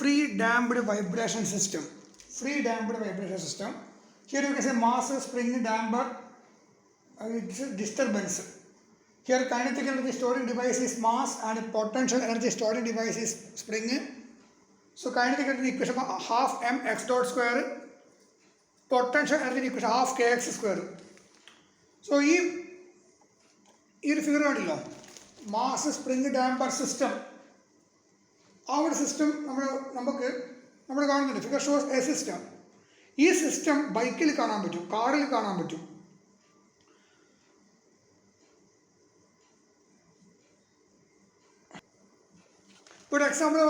free damped vibration system. Free damped vibration system. Here you can say mass spring damper, it's a disturbance. Here kinetic energy storing device is mass and potential energy storing device is spring. So kinetic energy equation half mx dot square, potential energy equation half kx square. So this figure is mass spring damper system. Our system figure shows a system. This system bike il കാണാൻ പറ്റും, കാറിൽ കാണാൻ പറ്റും. For example,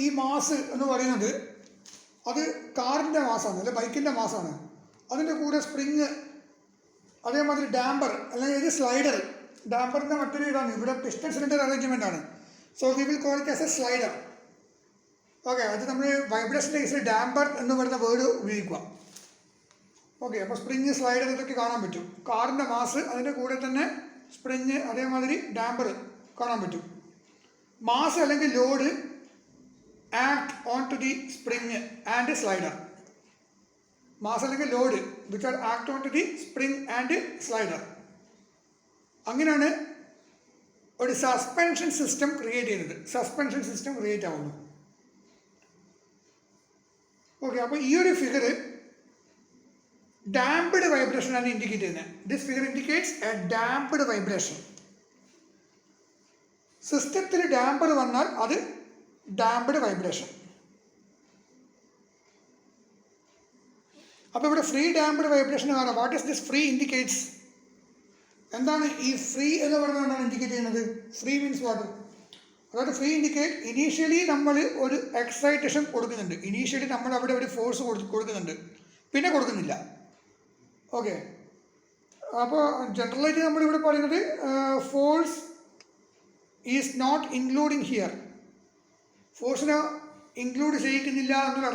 ഈ mass എന്ന് പറയുന്നത് അത് കാറിൻ്റെ മാസാണ് അല്ലെ ബൈക്കിൻ്റെ മാസാണ്. അതിൻ്റെ കൂടെ സ്പ്രിങ്, അതേമാതിരി ഡാമ്പർ അല്ലെങ്കിൽ ഇത് സ്ലൈഡർ. ഡാമ്പറിൻ്റെ മറ്റൊരു ഇതാണ്, ഇവിടെ പിസ്റ്റൺ സിലിണ്ടർ അറേഞ്ച്മെൻ്റ് ആണ്. So we will call it as A slider. Okay, അത് നമ്മൾ വൈബ്രേഷൻ്റെ കേസിൽ ഡാമ്പർ എന്ന് പറയുന്ന വേർഡ് ഉപയോഗിക്കുക. ഓക്കെ, അപ്പോൾ സ്പ്രിങ് സ്ലൈഡർ ഇതൊക്കെ കാണാൻ പറ്റും. കാറിൻ്റെ മാസ്, അതിൻ്റെ കൂടെ തന്നെ സ്പ്രിങ്, അതേമാതിരി ഡാമ്പർ കാണാൻ പറ്റും. മാസ് അല്ലെങ്കിൽ load act on to the spring and slider. Mass അല്ലെങ്കിൽ load which are act on to the spring and slider. അങ്ങനെയാണ് ഒരു സസ്പെൻഷൻ സിസ്റ്റം ക്രിയേറ്റ് ചെയ്യുന്നത്. സസ്പെൻഷൻ സിസ്റ്റം ക്രിയേറ്റ് ആവുന്നു. ഓക്കെ, അപ്പോൾ ഈ ഒരു ഫിഗർ ഡാംപ്ഡ് വൈബ്രേഷൻ ആണ് ഇൻഡിക്കേറ്റ് ചെയ്യുന്നത്. This figure indicates a damped vibration. സിസ്റ്റത്തിൽ ഡാമ്പർ വന്നാൽ അത് ഡാംപ്ഡ് വൈബ്രേഷൻ. അപ്പോൾ ഇവിടെ ഫ്രീ ഡാംപ്ഡ് വൈബ്രേഷൻ കാണാം. What is this free indicates? എന്താണ് ഈ ഫ്രീ എന്ന് പറയുന്നത്? എന്താണ് ഇൻഡിക്കേറ്റ് ചെയ്യുന്നത്? Free means what? അതായത് ഫ്രീ ഇൻഡിക്കേറ്റ് ഇനീഷ്യലി നമ്മൾ ഒരു എക്സൈറ്റേഷൻ കൊടുക്കുന്നുണ്ട്. ഇനീഷ്യലി നമ്മൾ അവിടെ ഒരു ഫോഴ്സ് കൊടുക്കുന്നുണ്ട്, പിന്നെ കൊടുക്കുന്നില്ല. ഓക്കെ, അപ്പോൾ ജനറലായിട്ട് നമ്മളിവിടെ പറയുന്നത് force is not including here. ഫോഴ്സിനെ ഇൻക്ലൂഡ് ചെയ്യിക്കുന്നില്ല എന്നുള്ള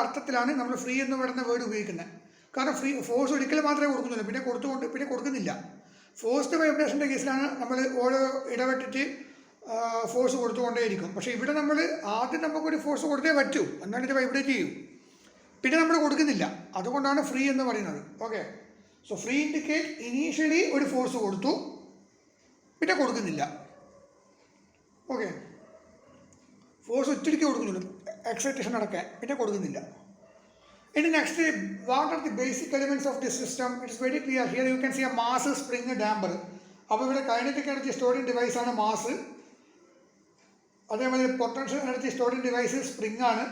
അർത്ഥത്തിലാണ് നമ്മൾ ഫ്രീ എന്ന് പറയുന്ന വേർഡ് ഉപയോഗിക്കുന്നത്. കാരണം ഫോഴ്സ് ഒരിക്കൽ മാത്രമേ കൊടുക്കുന്നുള്ളൂ, പിന്നെ കൊടുക്കുന്നില്ല. ഫോഴ്സ്ഡ് വൈബ്രേഷൻ്റെ കേസിലാണ് നമ്മൾ ഓരോ ഇടപെട്ടിട്ട് ഫോഴ്സ് കൊടുത്തുകൊണ്ടേയിരിക്കും. പക്ഷേ ഇവിടെ നമ്മൾ ആദ്യം നമുക്കൊരു ഫോഴ്സ് കൊടുത്തേ പറ്റൂ, എന്നാലും ഇത് വൈബ്രേറ്റ് ചെയ്യും. പിന്നെ നമ്മൾ കൊടുക്കുന്നില്ല, അതുകൊണ്ടാണ് ഫ്രീ എന്ന് പറയുന്നത്. Okay, so free indicate initially ഒരു ഫോഴ്സ് കൊടുത്തു, പിന്നെ കൊടുക്കുന്നില്ല. ഓക്കെ, ഫോഴ്സ് ഒറ്റയ്ക്ക് കൊടുക്കുന്നുള്ളൂ, എക്സൈറ്റേഷൻ നടക്കാൻ, പിന്നെ കൊടുക്കുന്നില്ല. ഇനി next, what are the basic elements of this system? It's very clear. Here you can see a mass, spring, damper. അപ്പോൾ ഇവിടെ കൈനറ്റിക് എനർജി സ്റ്റോറിംഗ് ഡിവൈസാണ് മാസ്. അതേമാതിരി potential energy storing device spring ആണ്.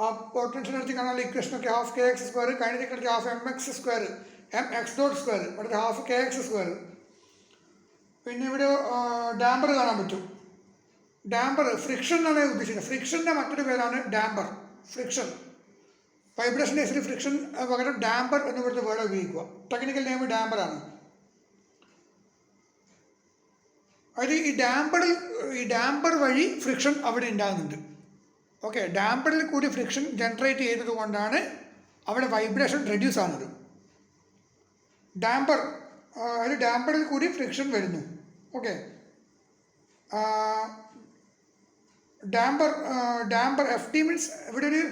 ആ പൊട്ടൻഷ്യൽ എനർജി കാണാനുള്ള ഇക്വേഷനൊക്കെ half k x square, kinetic energy half m x square, m x dot square, അടുത്ത half k x square. പിന്നെ ഇവിടെ ഡാമ്പർ കാണാൻ പറ്റും. ഡാമ്പർ ഫ്രിക്ഷൻ എന്നാണ് ഉദ്ദേശിക്കുന്നത്. ഫ്രിക്ഷൻ്റെ മറ്റൊരു പേരാണ് ഡാമ്പർ. ഫ്രിക്ഷൻ വൈബ്രേഷൻ കേസിൽ ഫ്രിക്ഷൻ പകരം ഡാമ്പർ എന്ന് പറയുന്ന വേർഡ് ഉപയോഗിക്കുക. ടെക്നിക്കൽ നെയിം ഡാമ്പറാണ്. അതായത് ഈ ഡാമ്പർ വഴി ഫ്രിക്ഷൻ അവിടെ ഉണ്ടാകുന്നുണ്ട്. ഓക്കെ, ഡാമ്പറിൽ കൂടി ഫ്രിക്ഷൻ ജനറേറ്റ് ചെയ്തത് കൊണ്ടാണ് അവിടെ വൈബ്രേഷൻ റെഡ്യൂസ് ആകുന്നത്. ഡാമ്പറിൽ കൂടി ഫ്രിക്ഷൻ വരുന്നു. Okay, damper F T means ഇവിടെ ഒരു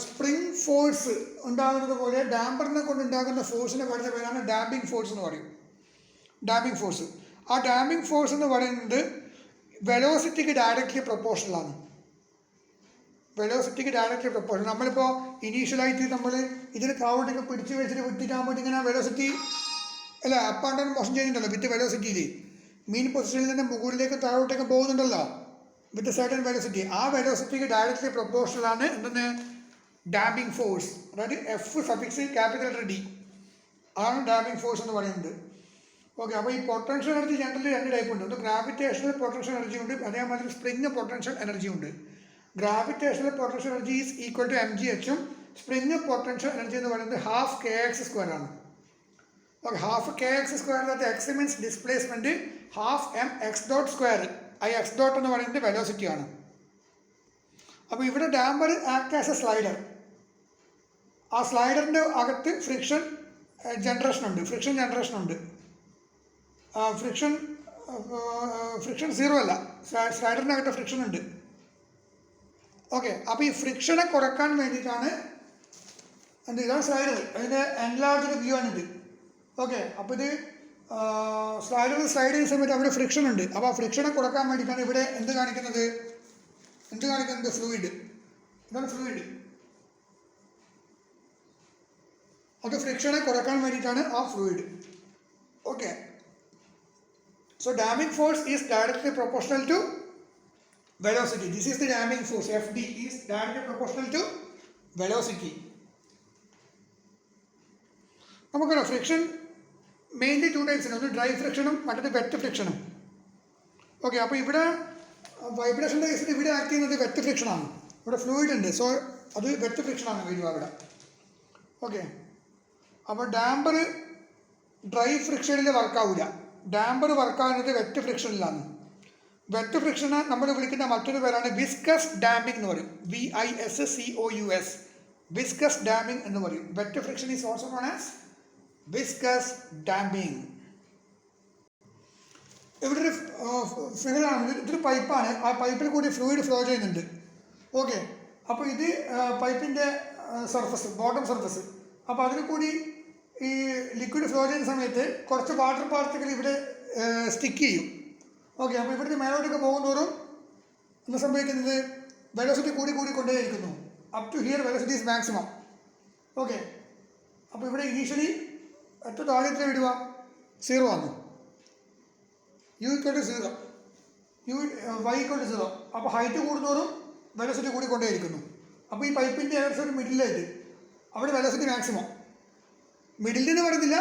സ്പ്രിങ് ഫോഴ്സ് ഉണ്ടാകുന്നത് പോലെ ഡാമ്പറിനെ കൊണ്ട് ഉണ്ടാകുന്ന ഫോഴ്സിനെ പറയുന്ന പേരാണ് ഡാമ്പിങ് ഫോഴ്സ് എന്ന് പറയും. Damping force. ആ ഡാമ്പിങ് ഫോഴ്സ് എന്ന് പറയുന്നത് വെലോസിറ്റിക്ക് ഡയറക്റ്റ്ലി പ്രൊപ്പോർഷണലാണ്. വെലോസിറ്റിക്ക് ഡയറക്റ്റ്ലി പ്രൊപ്പോർഷണൽ. നമ്മളിപ്പോൾ ഇനീഷ്യലായിട്ട് നമ്മൾ ഇതിന് താഴോട്ടേക്ക് പിടിച്ച് വെച്ചിട്ട് വിട്ടിട്ടാകുമ്പോൾ ഇങ്ങനെ വെലോസിറ്റി അല്ല അപ്പ് ആൻഡ് ഡൗൺ മോഷൻ ചെയ്യുന്നുണ്ടല്ലോ വിത്ത് വെലോസിറ്റിയിൽ. മീൻ പൊസിഷനിൽ നിന്ന് മുകളിലേക്കും താഴോട്ടേക്കും പോകുന്നുണ്ടല്ലോ വിത്ത് സർട്ടൻ വെലോസിറ്റി. ആ വെലോസിറ്റിക്ക് ഡയറക്റ്റ്ലി പ്രൊപ്പോർഷണലാണ് എന്തെന്ന് ഡാമ്പിങ് ഫോഴ്സ്. അതായത് എഫ് സഫിക്സ് ക്യാപിറ്റൽ ഡി ആണ് ഡാമ്പിങ് ഫോഴ്സ് എന്ന് പറയുന്നത്. ഓക്കെ, അപ്പോൾ ഈ പൊട്ടൻഷ്യൽ എനർജി ജനറലി രണ്ട് ടൈപ്പ് ഉണ്ട്. ഒന്ന് ഗ്രാവിറ്റേഷണൽ പൊട്ടൻഷ്യൽ എനർജി ഉണ്ട്, അതേമാതിരി സ്പ്രിങ് പൊട്ടൻഷ്യൽ എനർജി ഉണ്ട്. Gravitational potential energy is equal to m g എച്ചും സ്പ്രിങ് പൊട്ടൻഷ്യൽ എനർജി എന്ന് പറയുന്നത് ഹാഫ് കെ എക്സ് സ്ക്വയർ ആണ്. Okay, half k x square x means displacement, half m x dot square. ആ x dot എന്ന് പറയുന്നത് വെലോസിറ്റിയാണ്. അപ്പോൾ ഇവിടെ damper act as A slider. ആ സ്ലൈഡറിൻ്റെ അകത്ത് ഫ്രിക്ഷൻ ജനറേഷൻ ഉണ്ട്. ഫ്രിക്ഷൻ സീറോ അല്ല, സ്ലൈഡറിനകത്ത് ഫ്രിക്ഷൻ ഉണ്ട്. ഓക്കെ, അപ്പോൾ ഈ ഫ്രിക്ഷനെ കുറക്കാൻ വേണ്ടിയിട്ടാണ് ഇതാണ് സ്ലൈഡർ, അതിൻ്റെ എൻലാർജ്ഡ് വ്യൂ ആണിത്. ഓക്കെ, അപ്പോൾ ഇത് സ്ലൈഡ് ചെയ്യുന്ന സമയത്ത് അവിടെ ഫ്രിക്ഷൻ ഉണ്ട്. അപ്പോൾ ആ ഫ്രിക്ഷനെ കുറക്കാൻ വേണ്ടിയിട്ടാണ് ഇവിടെ എന്ത് കാണിക്കുന്നത്, ഫ്ലൂയിഡ്. ഇതാണ് ഫ്ലൂയിഡ്. അത് ഫ്രിക്ഷനെ കുറക്കാൻ വേണ്ടിയിട്ടാണ് ആ fluid. Okay, so damping force is directly proportional to velocity. This is the damping force. Fd is directly proportional to velocity. നമുക്കറിയാം ഫ്രിക്ഷൻ മെയിൻലി 2 types ഉണ്ട്. ഒന്ന് ഡ്രൈ ഫ്രിക്ഷനും മറ്റൊരു വെറ്റ് ഫ്രിക്ഷനും. ഓക്കെ, അപ്പോൾ ഇവിടെ വൈബ്രേഷൻ്റെ കേസിൽ ഇവിടെ ആക്ട് ചെയ്യുന്നത് വെറ്റ് ഫ്രിക്ഷനാണ്. ഇവിടെ ഫ്ലൂയിഡ് ഉണ്ട്, സോ അത് വെറ്റ് ഫ്രിക്ഷനാണ് വരിക അവിടെ. ഓക്കെ, അപ്പോൾ ഡാമ്പർ ഡ്രൈ ഫ്രിക്ഷനിൽ വർക്കാവില്ല. ഡാമ്പർ വർക്കാവുന്നത് വെറ്റ് ഫ്രിക്ഷനിലാണ്. വെറ്റ് ഫ്രിക്ഷന് നമ്മൾ വിളിക്കുന്ന മറ്റൊരു പേരാണ് വിസ്കസ് ഡാമ്പിംഗ് എന്ന് പറയും. VISCOUS, വിസ്കസ് ഡാമ്പിംഗ് എന്ന് പറയും. Wet friction is also known as viscous damping. ഇവിടെ ഒരു ഫിഗറാണ്, ഇതൊരു പൈപ്പാണ്. ആ പൈപ്പിൽ കൂടി ഫ്ലൂയിഡ് ഫ്ലോ ചെയ്യുന്നുണ്ട്. ഓക്കെ, അപ്പോൾ ഇത് പൈപ്പിൻ്റെ സർഫസ്, ബോട്ടം സർഫസ്. അപ്പോൾ അതിൽ കൂടി ഈ ലിക്വിഡ് ഫ്ലോ ചെയ്യുന്ന സമയത്ത് കുറച്ച് വാട്ടർ പാർട്ടിക്കിൾ ഇവിടെ സ്റ്റിക്ക് ചെയ്യും. ഓക്കെ, അപ്പോൾ ഇവിടുത്തെ മേലോട്ടൊക്കെ പോകുന്നതോറും എന്താ സംഭവിക്കുന്നത്, വെലോസിറ്റി കൂടി കൊണ്ടേയിരിക്കുന്നു. Up to here velocity is maximum. Okay, അപ്പോൾ ഇവിടെ ഇനീഷ്യലി എത്ര താഴെ വിടുക, 0 ആണ്. U = 0, Y = 0. അപ്പോൾ ഹൈറ്റ് കൂടുന്നതോറും വെലോസിറ്റി കൂടിക്കൊണ്ടേയിരിക്കുന്നു. അപ്പോൾ ഈ പൈപ്പിൻ്റെ ഏകദേശം മിഡിലായിട്ട് അവിടെ വെലോസിറ്റി മാക്സിമം. മിഡിൽ എന്ന് പറയുന്നില്ല,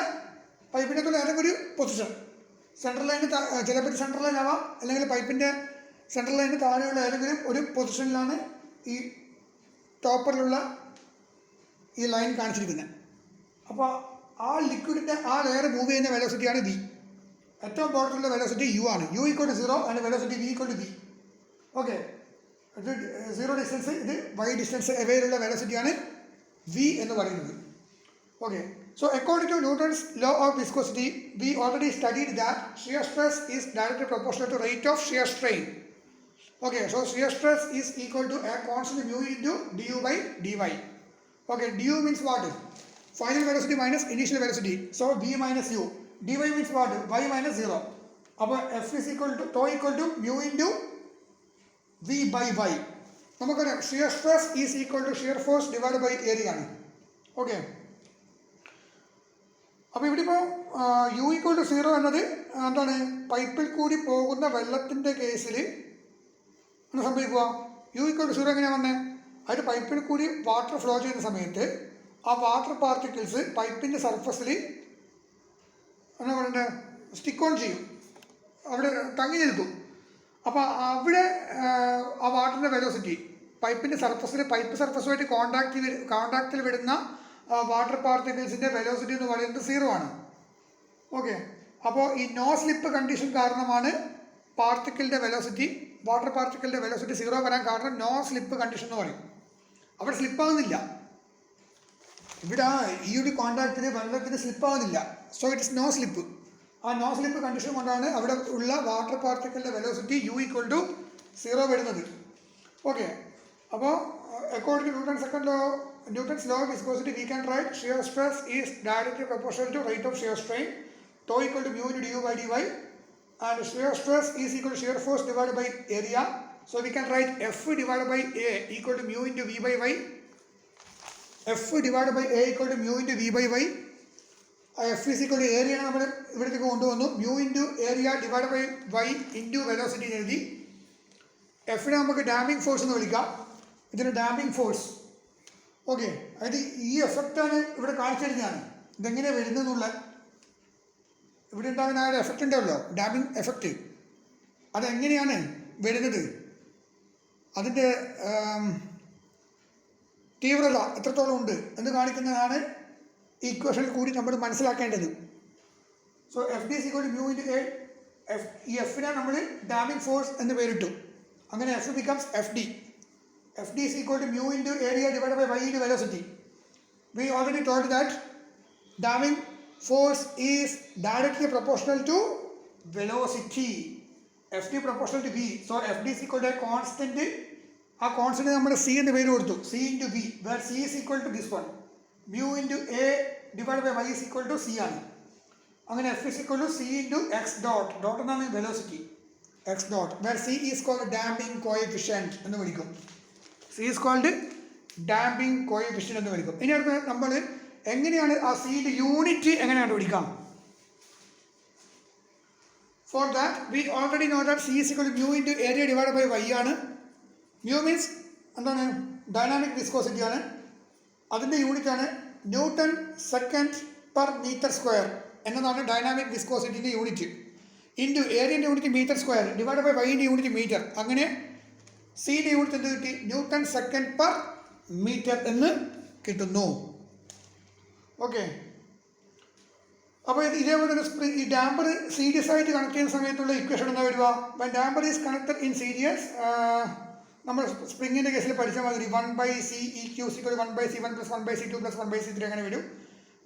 പൈപ്പിൻ്റെ അകത്തുള്ള ഏതെങ്കിലും ഒരു പൊസിഷൻ, സെൻട്രൽ ലൈന് ചിലപ്പോൾ സെൻട്രൽ ലൈൻ ആവാം, അല്ലെങ്കിൽ പൈപ്പിൻ്റെ സെൻട്രൽ ലൈന് താഴെയുള്ള ഏതെങ്കിലും ഒരു പൊസിഷനിലാണ് ഈ ടോപ്പറിലുള്ള ഈ ലൈൻ കാണിച്ചിരിക്കുന്നത്. അപ്പോൾ ആ ലിക്വിഡിൻ്റെ ആ ലെയർ മൂവ് ചെയ്യുന്ന വെലോസിറ്റിയാണ് V. ഏറ്റവും ബോട്ടത്തിലുള്ള വെലോസിറ്റി U ആണ്. U = 0 and velocity V = V. Okay, ഇത് 0 ഡിസ്റ്റൻസ്, ഇത് Y ഡിസ്റ്റൻസ് എവയിലുള്ള വെലോസിറ്റിയാണ് V എന്ന് പറയുന്നത്. Okay, so according to Newton's law of viscosity, we already studied that shear stress is directly proportional to rate of shear strain. Okay, so shear stress is equal to a constant mu into du by dy. Okay, du means what? Final velocity minus initial velocity. So v minus u. dy means what? Y minus 0. അപ്പോൾ F is equal to tau equal to mu into v by y. നമുക്കറിയാം shear stress is equal to shear force divided by area ആണ്. Okay, അപ്പോൾ ഇവിടെ ഇപ്പോൾ U = 0 എന്നത് എന്താണ്, പൈപ്പിൽ കൂടി പോകുന്ന വെള്ളത്തിൻ്റെ കേസിൽ എന്താ സംഭവിക്കുക, U = 0 എങ്ങനെയാണ് വന്നത്, അതിൽ പൈപ്പിൽ കൂടി വാട്ടർ ഫ്ലോ ചെയ്യുന്ന സമയത്ത് ആ വാട്ടർ പാർട്ടിക്കിൾസ് പൈപ്പിൻ്റെ സർഫസിൽ എന്താ പറയണ്ടത്, സ്റ്റിക്ക് ഓൺ ചെയ്യും, അവിടെ തങ്ങി നിൽക്കും. അപ്പോൾ അവിടെ ആ വാട്ടറിൻ്റെ വെലോസിറ്റി പൈപ്പിൻ്റെ സർഫസിൽ, പൈപ്പ് സർഫസുമായിട്ട് കോണ്ടാക്റ്റിൽ വിടുന്ന വാട്ടർ പാർട്ടിക്കിൾസിൻ്റെ വെലോസിറ്റി എന്ന് പറയുന്നത് 0 ആണ്. ഓക്കെ, അപ്പോൾ ഈ നോ സ്ലിപ്പ് കണ്ടീഷൻ കാരണമാണ് പാർട്ടിക്കിളിൻ്റെ വെലോസിറ്റി, വാട്ടർ പാർട്ടിക്കിളിൻ്റെ വെലോസിറ്റി 0 വരാൻ കാരണം നോ സ്ലിപ്പ് കണ്ടീഷൻ എന്ന് പറയും. അവിടെ സ്ലിപ്പാകുന്നില്ല, ഇവിടെ ഈ ഒരു കോണ്ടാക്റ്റിൽ വെള്ളത്തിന് സ്ലിപ്പാകുന്നില്ല. So it is no slip. ആ നോ സ്ലിപ്പ് കണ്ടീഷൻ കൊണ്ടാണ് അവിടെ ഉള്ള വാട്ടർ പാർട്ടിക്കിളിൻ്റെ വെലോസിറ്റി U = 0 വരുന്നത്. ഓക്കെ, അപ്പോൾ according to Newton's law of viscosity, we can write shear stress is directly proportional to rate of shear strain, tau equal to mu into du by dy, and shear stress is equal to shear force divided by area. So we can write F divided by A equal to mu into V by Y. F divided by A equal to mu into V by Y. F is equal to area നമ്മൾ ഇവിടേക്ക് കൊണ്ടുവന്നു, mu into area divided by Y into velocity എഴുതി. F നെ നമുക്ക് damping force എന്ന് വിളിക്കാം. ഇതിന് damping force. Okay, അതായത് ഈ എഫക്റ്റാണ് ഇവിടെ കാണിച്ചിരുന്നതാണ്, ഇതെങ്ങനെയാണ് വരുന്നതെന്നുള്ള. ഇവിടെ ഉണ്ടാകുന്ന ആ എഫക്റ്റ് ഉണ്ടാവല്ലോ, ഡാമ്പിംഗ് എഫക്റ്റ്, അതെങ്ങനെയാണ് വരുന്നത്, അതിൻ്റെ തീവ്രത എത്രത്തോളം ഉണ്ട് എന്ന് കാണിക്കുന്നതാണ് ഈക്വേഷനിൽ കൂടി നമ്മൾ മനസ്സിലാക്കേണ്ടത്. So FD is equal to mu into A. ഈ എഫിനെ നമ്മൾ ഡാമ്പിംഗ് ഫോഴ്സ് എന്ന് പേരിട്ടു. അങ്ങനെ F becomes FD. FD is equal to mu into area divided by Y into velocity. We already told that damping force is directly proportional to velocity. FD proportional to V. So FD is equal to a constant ആ constant നമ്മൾ c എന്ന് പേര് കൊടുത്തു, c into v, where c is equal to this one, mu into a divide by y is equal to c ആണ്. അങ്ങനെ f is equal to c into x dot, dot എന്നാണ് velocity, x dot, where c is called damping coefficient എന്ന് വിളിക്കും. C is called damping coefficient എന്ന് വിളിക്കും. ഇനി അടുത്ത് നമ്മൾ എങ്ങനെയാണ് ആ സിയുടെ യൂണിറ്റ് എങ്ങനെ കണ്ടുപിടിക്കാം? For that, we already know that C is equal to mu into area divided by y ആണ്. Mu means എന്താണ്? ഡൈനാമിക് വിസ്കോസിറ്റി ആണ്. അതിൻ്റെ യൂണിറ്റ് ആണ് newton second per metre square എന്നതാണ് ഡൈനാമിക് വിസ്കോസിറ്റിൻ്റെ യൂണിറ്റ്. ഇൻറ്റു ഏരിയൻ്റെ unit metre square divide by വൈൻ്റെ unit metre. അങ്ങനെ സിയുടെ യൂണിറ്റ് എന്ത് കിട്ടി? ന്യൂട്ടൺ സെക്കൻഡ് പെർ മീറ്റർ എന്ന് കിട്ടുന്നു. ഓക്കെ, അപ്പോൾ ഇതേപോലെ ഒരു ഈ ഡാമ്പർ സീരീസ് ആയിട്ട് കണക്ട് ചെയ്യുന്ന സമയത്തുള്ള ഇക്വേഷൻ എന്താ വരിക? When damper is connected in series, നമ്മൾ സ്പ്രിങ്ങിൻ്റെ കേസിൽ പഠിച്ച മാതിരി 1/c eq = 1/c1 + 1/c2 + 1/c3 അങ്ങനെ വരും.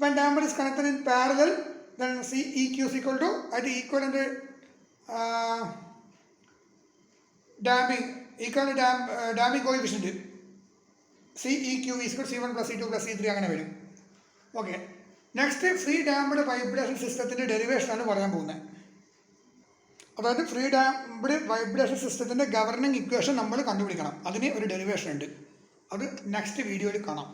When damper is connected in parallel, then c eq = അതിൻ്റെ equivalent damping coefficient c eq = c1 + c2 + c3 അങ്ങനെ വരും. Okay, next free damped vibration സിസ്റ്റത്തിൻ്റെ ഡെറിവേഷനാണ് പറയാൻ പോകുന്നത്. അതായത് ഫ്രീ ഡാംപ്ഡ് വൈബ്രേഷൻ സിസ്റ്റത്തിൻ്റെ ഗവർണിംഗ് ഇക്വേഷൻ നമ്മൾ കണ്ടുപിടിക്കണം. അതിന് ഒരു ഡെറിവേഷൻ ഉണ്ട്, അത് നെക്സ്റ്റ് വീഡിയോയിൽ കാണാം.